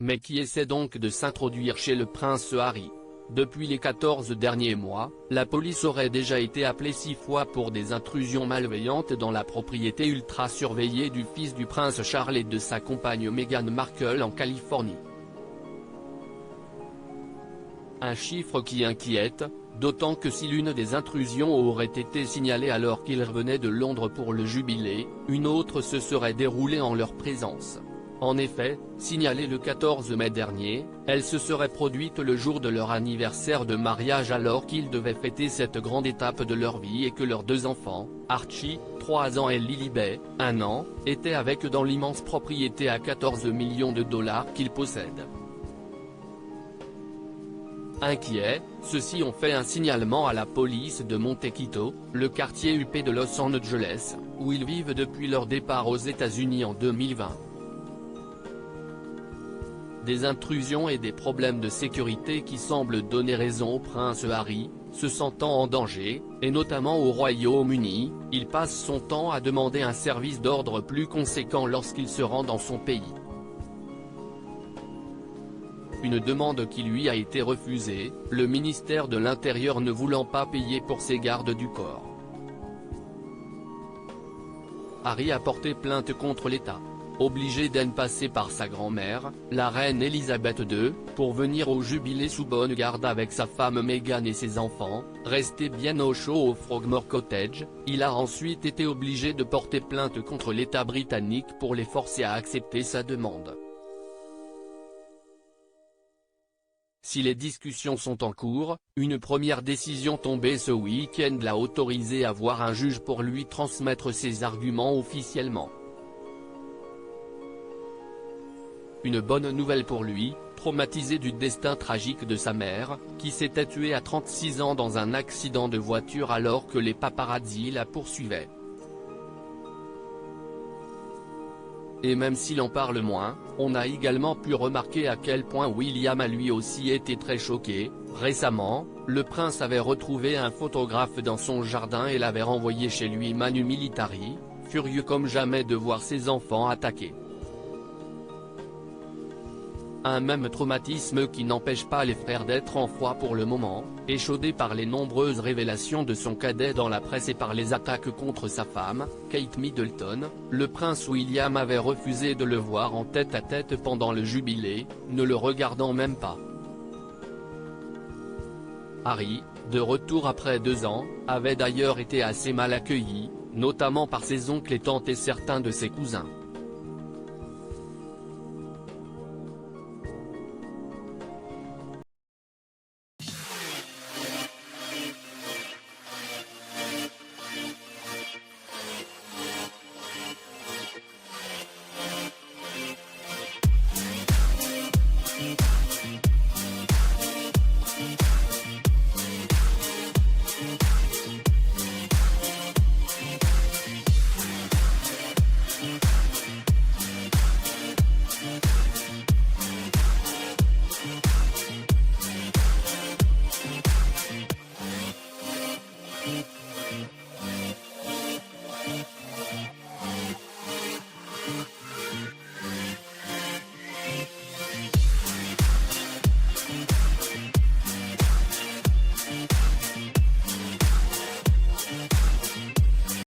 mais qui essaie donc de s'introduire chez le prince Harry. Depuis les 14 derniers mois, la police aurait déjà été appelée 6 fois pour des intrusions malveillantes dans la propriété ultra surveillée du fils du prince Charles et de sa compagne Meghan Markle en Californie. Un chiffre qui inquiète, d'autant que si l'une des intrusions aurait été signalée alors qu'ils revenaient de Londres pour le jubilé, une autre se serait déroulée en leur présence. En effet, signalée le 14 mai dernier, elle se serait produite le jour de leur anniversaire de mariage alors qu'ils devaient fêter cette grande étape de leur vie et que leurs 2 enfants, Archie, 3 ans et Lilibet, 1 an, étaient avec eux dans l'immense propriété à 14 millions de dollars qu'ils possèdent. Inquiets, ceux-ci ont fait un signalement à la police de Montecito, le quartier huppé de Los Angeles, où ils vivent depuis leur départ aux États-Unis en 2020. Des intrusions et des problèmes de sécurité qui semblent donner raison au prince Harry, se sentant en danger, et notamment au Royaume-Uni, il passe son temps à demander un service d'ordre plus conséquent lorsqu'il se rend dans son pays. Une demande qui lui a été refusée, le ministère de l'Intérieur ne voulant pas payer pour ses gardes du corps. Harry a porté plainte contre l'État. Obligé d'en passer par sa grand-mère, la reine Elisabeth II, pour venir au jubilé sous bonne garde avec sa femme Meghan et ses enfants, restés bien au chaud au Frogmore Cottage, il a ensuite été obligé de porter plainte contre l'État britannique pour les forcer à accepter sa demande. Si les discussions sont en cours, une première décision tombée ce week-end l'a autorisé à voir un juge pour lui transmettre ses arguments officiellement. Une bonne nouvelle pour lui, traumatisé du destin tragique de sa mère, qui s'était tuée à 36 ans dans un accident de voiture alors que les paparazzi la poursuivaient. Et même s'il en parle moins, on a également pu remarquer à quel point William a lui aussi été très choqué. Récemment, le prince avait retrouvé un photographe dans son jardin et l'avait renvoyé chez lui manu militari, furieux comme jamais de voir ses enfants attaqués. Un même traumatisme qui n'empêche pas les frères d'être en froid pour le moment, échaudé par les nombreuses révélations de son cadet dans la presse et par les attaques contre sa femme, Kate Middleton. Le prince William avait refusé de le voir en tête-à-tête pendant le jubilé, ne le regardant même pas. Harry, de retour après 2 ans, avait d'ailleurs été assez mal accueilli, notamment par ses oncles et tantes et certains de ses cousins.